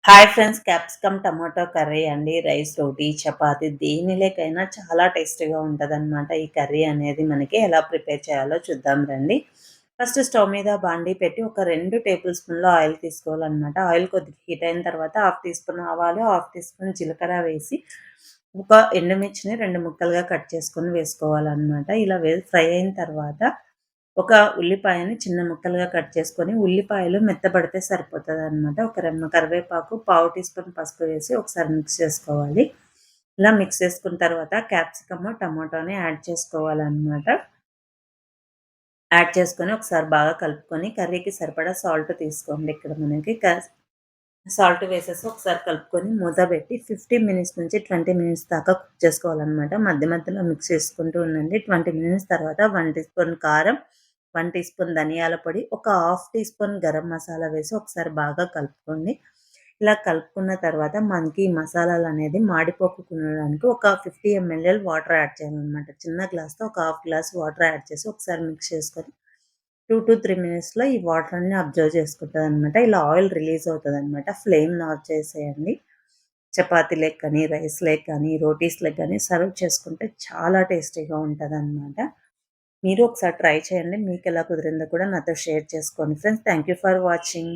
Hi friends, capsicum tomato curry అండి. Rice, రోటీ, చపాతీ దేనిలోకైనా చాలా టేస్టీగా ఉంటదనమాట. ఈ కర్రీ అనేది మనకి ఎలా ప్రిపేర్ చేయాలో చూద్దాం రండి. ఫస్ట్ స్టవ్ మీద బాండీ పెట్టి ఒక 2 టేబుల్ స్పూన్ల ఆయిల్ తీసుకోవాలనమాట. ఆయిల్ కొద్దిగా హీట్ అయిన తర్వాత హాఫ్ టీ స్పూన్ ఆవాలు, హాఫ్ టీ స్పూన్ జీలకర్ర వేసి ఒక ఎండుమిర్చిని 2 ముక్కలుగా కట్ చేసుకొని వేసుకోవాలనమాట. ఇలా ఫ్రై అయిన తర్వాత ఒక ఉల్లిపాయని చిన్న ముక్కలుగా కట్ చేసుకొని, ఉల్లిపాయలు మెత్తబడితే సరిపోతదనమాట. ఒక రెమ్మ కరివేపాకు, పావు టీ స్పూన్ పసుపు వేసి ఒకసారి మిక్స్ చేసుకోవాలి. ఇలా మిక్స్ చేసుకున్న తర్వాత క్యాప్సికము, టమాటోని యాడ్ చేసుకోవాలనమాట. యాడ్ చేసుకొని ఒకసారి బాగా కలుపుకొని కర్రీకి సరిపడా సాల్ట్ తీసుకోండి. ఇక్కడ మనకి సాల్ట్ వేసేసి ఒకసారి కలుపుకొని మూత పెట్టి 15 మినిట్స్ నుంచి 20 మినిట్స్ దాకా కుక్ చేసుకోవాలనమాట. మధ్య మధ్యలో మిక్స్ చేసుకుంటూ ఉండండి. 20 మినిట్స్ తర్వాత 1 టీ స్పూన్ కారం, 1 టీ స్పూన్ ధనియాల పొడి, ఒక half teaspoon garam masala వేసి ఒకసారి బాగా కలుపుకోండి. ఇలా కలుపుకున్న తర్వాత మనకి ఈ మసాలాలనేది మాడిపోకుండా ఒక 50 ఎంఎల్ వాటర్ యాడ్ చేయాలనమాట. చిన్న గ్లాస్‌తో ఒక హాఫ్ గ్లాస్ వాటర్ యాడ్ చేసి ఒకసారి మిక్స్ చేసుకొని 2-3 మినిట్స్‌లో ఈ వాటర్ అన్నీ అబ్జర్వ్ చేసుకుంటదనమాట. ఇలా ఆయిల్ రిలీజ్ అవుతదనమాట. ఫ్లేమ్‌ని ఆఫ్ చేసేయండి. చపాతీలకి కానీ, రైస్‌లకి కానీ, రోటీస్‌లకి కానీ సర్వ్ చేసుకుంటే చాలా టేస్టీగా ఉంటదనమాట. మీరు ఒకసారి ట్రై చేయండి. మీకెలా కుదిరిందో కూడా నాతో షేర్ చేసుకోండి friends. Thank you for watching.